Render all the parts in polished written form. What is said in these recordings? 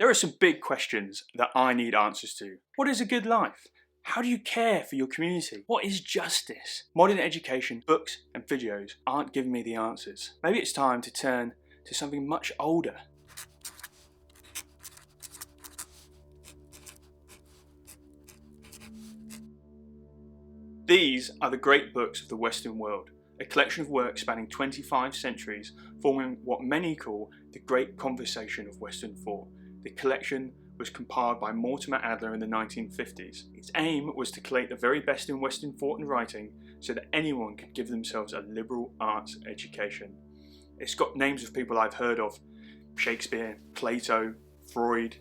There are some big questions that I need answers to. What is a good life? How do you care for your community? What is justice? Modern education, books and videos aren't giving me the answers. Maybe it's time to turn to something much older. These are the great books of the Western world, a collection of works spanning 25 centuries, forming what many call the Great Conversation of Western thought. The collection was compiled by Mortimer Adler in the 1950s. Its aim was to collate the very best in Western thought and writing so that anyone could give themselves a liberal arts education. It's got names of people I've heard of: Shakespeare, Plato, Freud,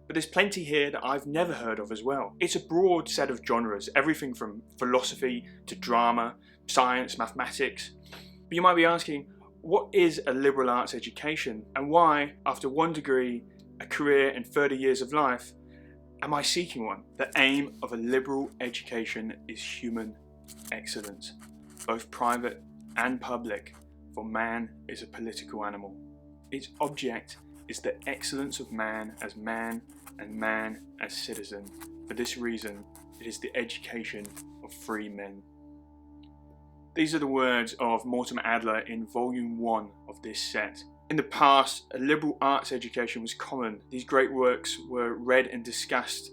but there's plenty here that I've never heard of as well. It's a broad set of genres, everything from philosophy to drama, science, mathematics. But you might be asking, what is a liberal arts education, and why, after 1 degree, a career and 30 years of life, am I seeking one? The aim of a liberal education is human excellence, both private and public, for man is a political animal. Its object is the excellence of man and man as citizen. For this reason, it is the education of free men. These are the words of Mortimer Adler in Volume 1 of this set. In the past, a liberal arts education was common. These great works were read and discussed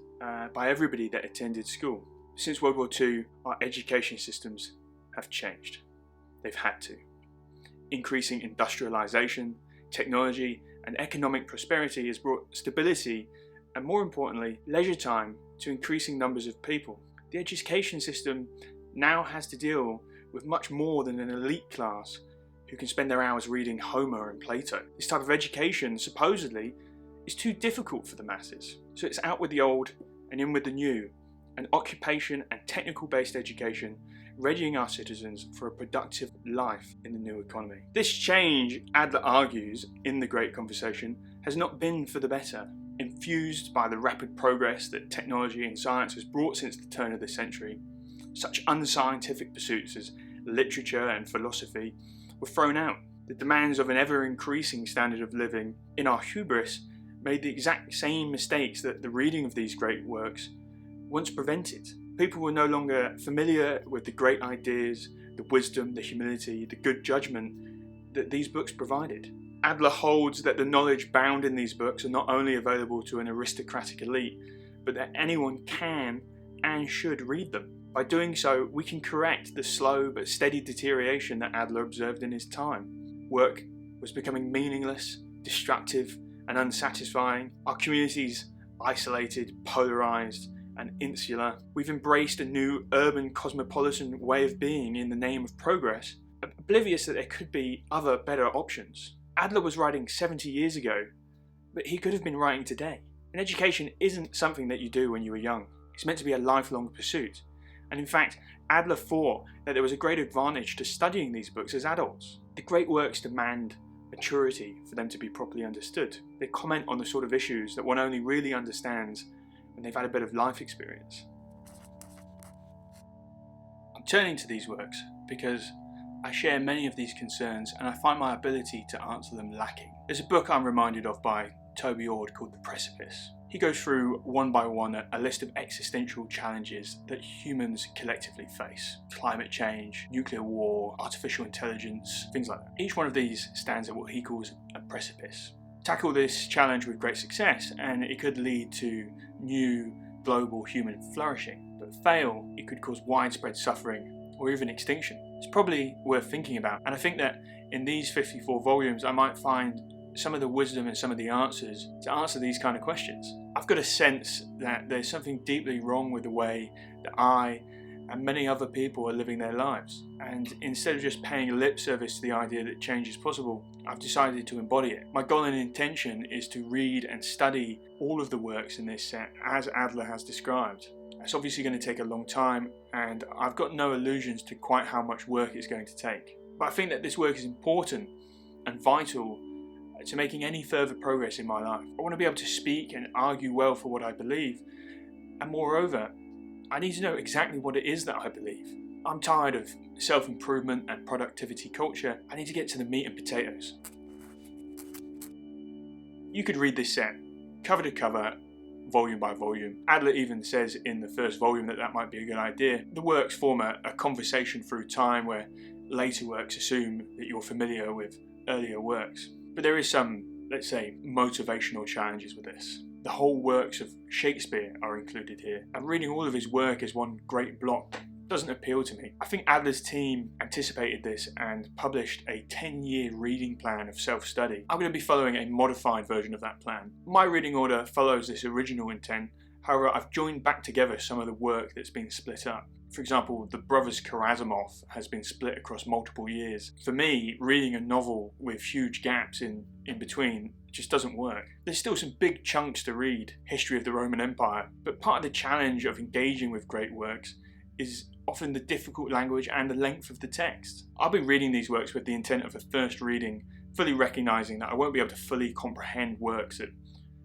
by everybody that attended school. Since World War II, our education systems have changed. They've had to. Increasing industrialization, technology, and economic prosperity has brought stability and, more importantly, leisure time to increasing numbers of people. The education system now has to deal with much more than an elite class who can spend their hours reading Homer and Plato. This type of education, supposedly, is too difficult for the masses. So it's out with the old and in with the new, an occupation and technical-based education readying our citizens for a productive life in the new economy. This change, Adler argues in The Great Conversation, has not been for the better. Infused by the rapid progress that technology and science has brought since the turn of the century, such unscientific pursuits as literature and philosophy were thrown out. The demands of an ever-increasing standard of living in our hubris made the exact same mistakes that the reading of these great works once prevented. People were no longer familiar with the great ideas, the wisdom, the humility, the good judgment that these books provided. Adler holds that the knowledge bound in these books are not only available to an aristocratic elite, but that anyone can and should read them. By doing so, we can correct the slow but steady deterioration that Adler observed in his time. Work was becoming meaningless, destructive, and unsatisfying. Our communities isolated, polarized, and insular. We've embraced a new urban cosmopolitan way of being in the name of progress, oblivious that there could be other better options. Adler was writing 70 years ago, but he could have been writing today. And education isn't something that you do when you were young. It's meant to be a lifelong pursuit. And in fact, Adler thought that there was a great advantage to studying these books as adults. The great works demand maturity for them to be properly understood. They comment on the sort of issues that one only really understands when they've had a bit of life experience. I'm turning to these works because I share many of these concerns and I find my ability to answer them lacking. There's a book I'm reminded of by Toby Ord called The Precipice. He goes through one by one a list of existential challenges that humans collectively face. Climate change, nuclear war, artificial intelligence, things like that. Each one of these stands at what he calls a precipice. Tackle this challenge with great success and it could lead to new global human flourishing. But fail, it could cause widespread suffering or even extinction. It's probably worth thinking about, and I think that in these 54 volumes I might find some of the wisdom and some of the answers to answer these kind of questions. I've got a sense that there's something deeply wrong with the way that I and many other people are living their lives, and instead of just paying lip service to the idea that change is possible, I've decided to embody it. My goal and intention is to read and study all of the works in this set as Adler has described. It's obviously going to take a long time, and I've got no illusions to quite how much work it's going to take. But I think that this work is important and vital to making any further progress in my life. I want to be able to speak and argue well for what I believe, and moreover, I need to know exactly what it is that I believe. I'm tired of self-improvement and productivity culture. I need to get to the meat and potatoes. You could read this set cover to cover, volume by volume. Adler even says in the first volume that might be a good idea. The works form a conversation through time where later works assume that you're familiar with earlier works. But there is some, let's say, motivational challenges with this. The whole works of Shakespeare are included here, and reading all of his work as one great block doesn't appeal to me. I think Adler's team anticipated this and published a 10-year reading plan of self-study. I'm going to be following a modified version of that plan. My reading order follows this original intent, however I've joined back together some of the work that's been split up. For example, the Brothers Karamazov has been split across multiple years. For me, reading a novel with huge gaps in between just doesn't work. There's still some big chunks to read, history of the Roman Empire, but part of the challenge of engaging with great works is often the difficult language and the length of the text. I'll be reading these works with the intent of a first reading, fully recognising that I won't be able to fully comprehend works that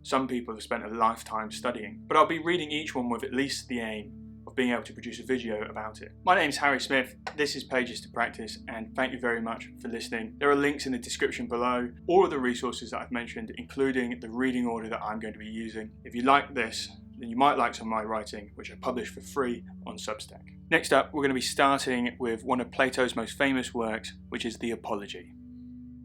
some people have spent a lifetime studying, but I'll be reading each one with at least the aim of being able to produce a video about it. My name's Harry Smith, this is Pages to Practice, and thank you very much for listening. There are links in the description below, all of the resources that I've mentioned, including the reading order that I'm going to be using. If you like this, then you might like some of my writing, which I publish for free on Substack. Next up, we're going to be starting with one of Plato's most famous works, which is the Apology.